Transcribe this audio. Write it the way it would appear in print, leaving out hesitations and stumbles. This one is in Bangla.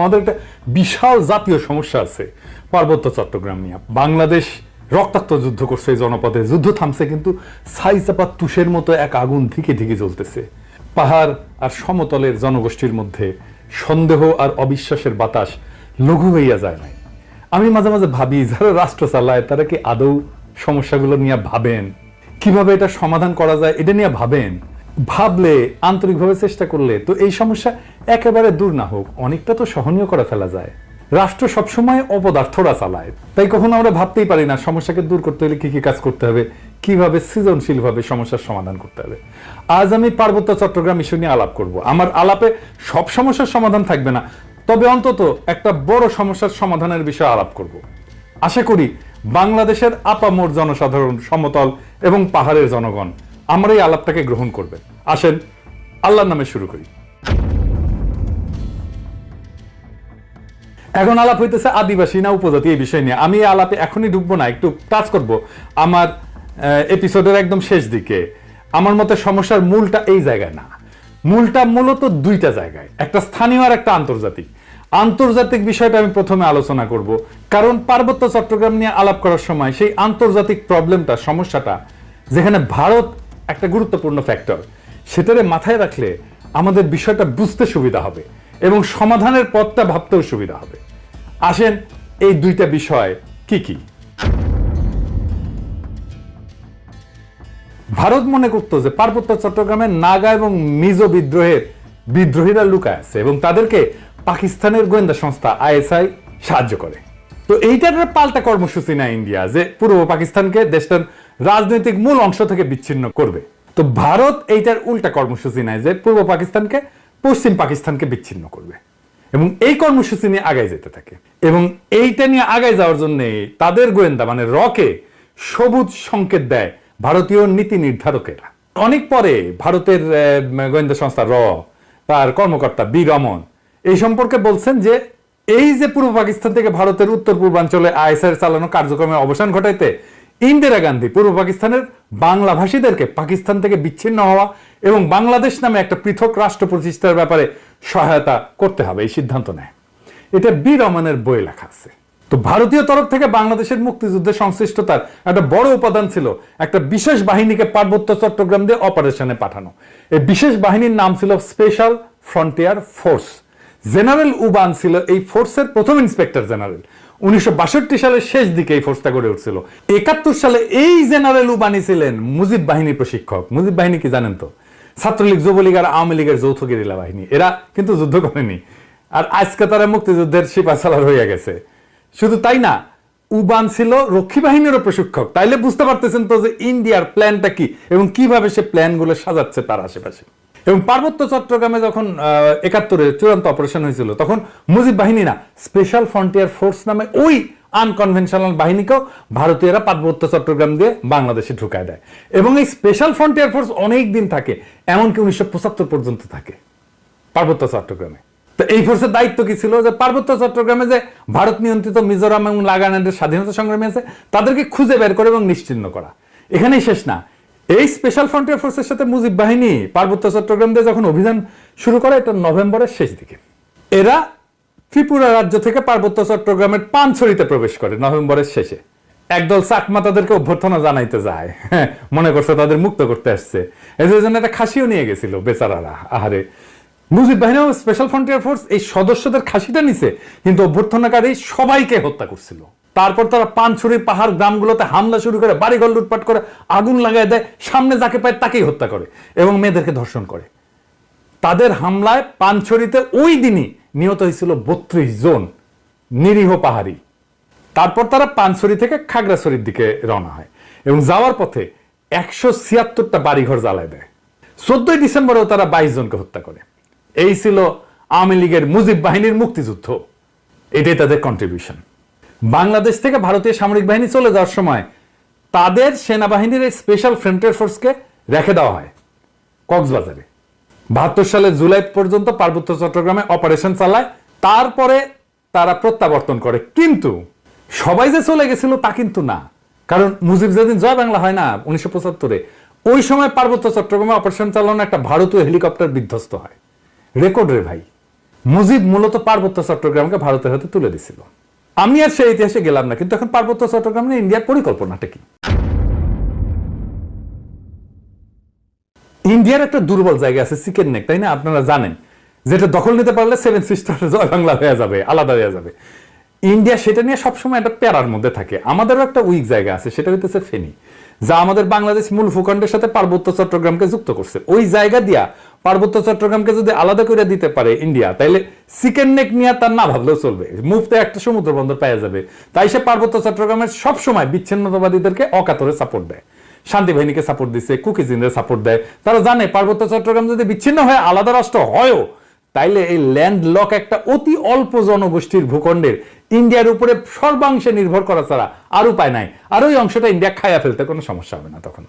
আমাদের একটা বিশাল জাতীয় সমস্যা আছে পার্বত্য চট্টগ্রাম নিয়ে। বাংলাদেশ রক্তাক্ত যুদ্ধ করছে এই জনপদে, যুদ্ধ থামছে কিন্তু ছাই চাপা তুষের মতো এক আগুন ধিকে ধিকে জ্বলতেছে। পাহাড় আর সমতলের জনগোষ্ঠীর মধ্যে সন্দেহ আর অবিশ্বাসের বাতাস লঘু হইয়া যায় নাই। আমি মাঝে মাঝে ভাবি, যারা রাষ্ট্র চালায় তারা কি আদৌ সমস্যাগুলো নিয়ে ভাবেন? কিভাবে এটা সমাধান করা যায় এটা নিয়ে ভাবেন? ভাবলে, আন্তরিকভাবে চেষ্টা করলে তো এই সমস্যা একেবারে দূর না হোক অনেকটা তো সহনীয় করে ফেলা যায়। রাষ্ট্র সবসময় অপদার্থরা চালায়, তাই কখনো আমরা ভাবতেই পারি না সমস্যাকে দূর করতে হলে কি কি কাজ করতে হবে, কিভাবে সৃজনশীলভাবে সমস্যার সমাধান করতে হবে। আজ আমি পার্বত্য চট্টগ্রাম ইস্যু নিয়ে আলাপ করব। আমার আলাপে সব সমস্যার সমাধান থাকবে না, তবে অন্তত একটা বড় সমস্যার সমাধানের বিষয়ে আলাপ করব। আশা করি বাংলাদেশের আপামর জনসাধারণ, সমতল এবং পাহাড়ের জনগণ আমার এই আলাপটাকে গ্রহণ করবেন। আসেন আল্লাহর নামে শুরু করি। এখন আলাপ হইতেছে আদিবাসী না উপজাতি এই বিষয় নিয়ে। আমি এই আলাপে এখনই ঢুকবো না, একটু টাচ করব আমার এপিসোডের একদম শেষ দিকে। আমার মতে সমস্যার মূলটা এই জায়গায় না, মূলটা মূলত দুইটা জায়গায়, একটা স্থানীয় আর একটা আন্তর্জাতিক। আন্তর্জাতিক বিষয়টা আমি প্রথমে আলোচনা করব, কারণ পার্বত্য চট্টগ্রাম নিয়ে আলাপ করার সময় সেই আন্তর্জাতিক প্রবলেমটা, সমস্যাটা, যেখানে ভারত একটা গুরুত্বপূর্ণ ফ্যাক্টর, সেটারে মাথায় রাখলে আমাদের বিষয়টা বুঝতে সুবিধা হবে এবং সমাধানের পথটা ভাবতেও সুবিধা হবে। আসেন এই দুইটা বিষয় কি কি। ভারত মনে করতো যে পার্বত্য চট্টগ্রামে নাগা এবং মিজো বিদ্রোহীরা লুকায় আছে এবং তাদেরকে পাকিস্তানের গোয়েন্দা সংস্থা আইএসআই সাহায্য করে। তো এইটার পাল্টা কর্মসূচি না ইন্ডিয়া, যে পূর্ব পাকিস্তানকে দেশটার রাজনৈতিক মূল অংশ থেকে বিচ্ছিন্ন করবে। তো ভারত এইটার উল্টা কর্মসূচি নেয় যে পূর্ব পাকিস্তানকে পশ্চিম পাকিস্তানকে বিচ্ছিন্ন করবে এবং এই কর্মসূচি নিয়ে আগায় যেতে থাকে। এবং এইটা নিয়ে আগায় যাওয়ার জন্য তাদের গোয়েন্দা মানে রকে সবুজ সংকেত দেয় ভারতীয় নীতি নির্ধারকেরা। অনেক পরে ভারতের গোয়েন্দা সংস্থা তার কর্মকর্তা বি রমন এই সম্পর্কে বলছেন যে এই যে পূর্ব পাকিস্তান থেকে ভারতের উত্তর পূর্বাঞ্চলে আইএসআই চালানো কার্যক্রমের অবসান ঘটাইতে ইন্দিরা গান্ধী পূর্ব পাকিস্তানের বাংলা ভাষীদেরকে পাকিস্তান থেকে বিচ্ছিন্ন হওয়া এবং বাংলাদেশ নামে একটা পৃথক রাষ্ট্র প্রতিষ্ঠার ব্যাপারে সহায়তা করতে হবে এই সিদ্ধান্ত নেয়। এটা বি রমনের বইয়ে লেখা আছে। তো ভারতীয় তরফ থেকে বাংলাদেশের মুক্তিযুদ্ধের সংশ্লিষ্টতার একটা বড় উপাদান ছিল একটা বিশেষ বাহিনীকে পার্বত্য চট্টগ্রাম দিয়ে অপারেশনে পাঠানো। এই বিশেষ বাহিনীর নাম ছিল special frontier force. General Uban ছিল এই ফোর্সের প্রথম ইন্সপেক্টর জেনারেল। 1962 সালের শেষ দিকে এই ফোর্সটা গড়ে উঠছিল। 71 সালে এই জেনারেল উবানি ছিলেন মুজিব বাহিনীর প্রশিক্ষক। মুজিব বাহিনী কি জানেন তো? ছাত্রলীগ, যুবলীগ আর আওয়ামী লীগের যৌথ গেরিলা বাহিনী। এরা কিন্তু যুদ্ধ করেনি, আর আজকে তারা মুক্তিযুদ্ধের সিপাহসালার হয়ে গেছে। শুধু তাই না, উবান ছিল রক্ষী বাহিনীরও প্রশিক্ষক। তাইলে বুঝতে পারতেছেন তো যে ইন্ডিয়ার প্ল্যানটা কি এবং কিভাবে সে প্ল্যানগুলো সাজাচ্ছে তার আশেপাশে। এবং পার্বত্য চট্টগ্রামে যখন 71-এ চূড়ান্ত অপারেশন হয়েছিল, তখন মুজিব বাহিনী না, স্পেশাল ফ্রন্টিয়ার ফোর্স নামে ওই আনকনভেনশনাল বাহিনীকেও ভারতীয়রা পার্বত্য চট্টগ্রাম দিয়ে বাংলাদেশে ঢুকায় দেয়। এবং এই স্পেশাল ফ্রন্টিয়ার ফোর্স অনেক দিন থাকে, এমনকি 1975 পর্যন্ত থাকে পার্বত্য চট্টগ্রামে। তো এই ফোর্সের দায়িত্ব কি ছিল? যে পার্বত্য চট্টগ্রামে যে ভারত নিয়ন্ত্রিত মিজোরাম এবং নাগাল্যান্ডের স্বাধীনতা সংগ্রামী আছে তাদেরকে খুঁজে বের করে এবং নিশ্চিহ্ন করা। এখানেই শেষ না, এই স্পেশাল ফ্রন্টিয়ার ফোর্সের সাথে মুজিব বাহিনী পার্বত্য চট্টগ্রাম দিয়ে যখন অভিযান শুরু করে, এটা নভেম্বরের শেষ দিকে। এরা ত্রিপুরা রাজ্য থেকে পার্বত্য চট্টগ্রামের পানছড়িতে প্রবেশ করে নভেম্বরের শেষে। একদল চাকমা তাদেরকে অভ্যর্থনা জানাইতে যায়, মনে করছে তাদের মুক্ত করতে আসছে। এই জন্য একটা খাসিও নিয়ে গেছিল বেচারারা। আহারে, মুজিব বাহিনী ও স্পেশাল ফ্রন্টিয়ার ফোর্স এই সদস্যদের খাসিটা নিছে, কিন্তু অভ্যর্থনাকারী সবাইকে হত্যা করছিল। তারপর তারা পানছড়ির পাহাড় গ্রামগুলোতে হামলা শুরু করে, বাড়িঘর লুটপাট করে, আগুন লাগায় দেয়, সামনে যাকে পায় তাকেই হত্যা করে এবং মেয়েদেরকে ধর্ষণ করে। তাদের হামলায় পানছড়িতে ওই দিনই নিহত হয়েছিল 32 জন নিরীহ পাহাড়ি। তারপর তারা পানছড়ি থেকে খাগড়াছড়ির দিকে রওনা হয় এবং যাওয়ার পথে 176টা বাড়িঘর জ্বালায় দেয়। 14 ডিসেম্বরেও তারা 22 জনকে হত্যা করে। এই ছিল আওয়ামী লীগের মুজিব বাহিনীর মুক্তিযুদ্ধ। এটাই তাদের কন্ট্রিবিউশন। বাংলাদেশ থেকে ভারতীয় সামরিক বাহিনী চলে যাওয়ার সময় তাদের সেনাবাহিনীর এই স্পেশাল ফ্রন্টিয়ার ফোর্সকে রেখে দেওয়া হয় কক্সবাজারে। 72 সালের জুলাই পর্যন্ত পার্বত্য চট্টগ্রামে অপারেশন চালায়, তারপরে তারা প্রত্যাবর্তন করে। কিন্তু সবাই যে চলে গেছিল তা কিন্তু না, কারণ মুজিব যেদিন জয় বাংলা হয় না 1975-এ, ওই সময় পার্বত্য চট্টগ্রামে অপারেশন চালানো একটা ভারতীয় হেলিকপ্টার বিধ্বস্ত হয়। রেকর্ড রে ভাই। মুজিব মূলত পার্বত্য চট্টগ্রামকে ভারতের হাতে তুলে দিছিল। আমি আর সেই ইতিহাসে গেলাম না, কিন্তু এখন পার্বত্য চট্টগ্রাম নিয়ে ইন্ডিয়ার পরিকল্পনাটা কি? ইন্ডিয়ার একটা দুর্বল জায়গা আছে চিকেন নেক, তাই না? আপনারা জানেন, যেটা দখল নিতে পারলে সেভেন সিস্টার জয় বাংলা হয়ে যাবে, আলাদা হয়ে যাবে। ইন্ডিয়া সেটা নিয়ে সবসময় একটা প্যারার মধ্যে থাকে। আমাদেরও একটা উইক জায়গা আছে, সেটা হইতেছে ফেনী, যা আমাদের বাংলাদেশ মূল ভূখণ্ডের সাথে পার্বত্য চট্টগ্রামকে যুক্ত করছে। ওই জায়গা দিয়া পার্বত্য চট্টগ্রামকে যদি আলাদা করে দিতে পারে ইন্ডিয়া, তাইলে চিকেন নেক নিয়ে তার না ভাবলেও চলবে, মুফতে একটা সমুদ্র বন্দর পাওয়া যাবে। তাই সে পার্বত্য চট্টগ্রামের সবসময় বিচ্ছিন্নতাবাদীদেরকে অকাতরে সাপোর্ট দেয়, শান্তি বাহিনীকে সাপোর্ট দিচ্ছে, কুকিজিনদের সাপোর্ট দেয়। তারা জানে পার্বত্য চট্টগ্রাম যদি বিচ্ছিন্ন হয়ে আলাদা রাষ্ট্র হয়ও, তাইলে এই ল্যান্ড লক একটা অতি অল্প জনগোষ্ঠীর ভূখণ্ডের ইন্ডিয়ার উপরে সর্বাংশে নির্ভর করা ছাড়া আর উপায় নাই। আর ওই অংশটা ইন্ডিয়া খায়া ফেলতে কোনো সমস্যা হবে না তখন।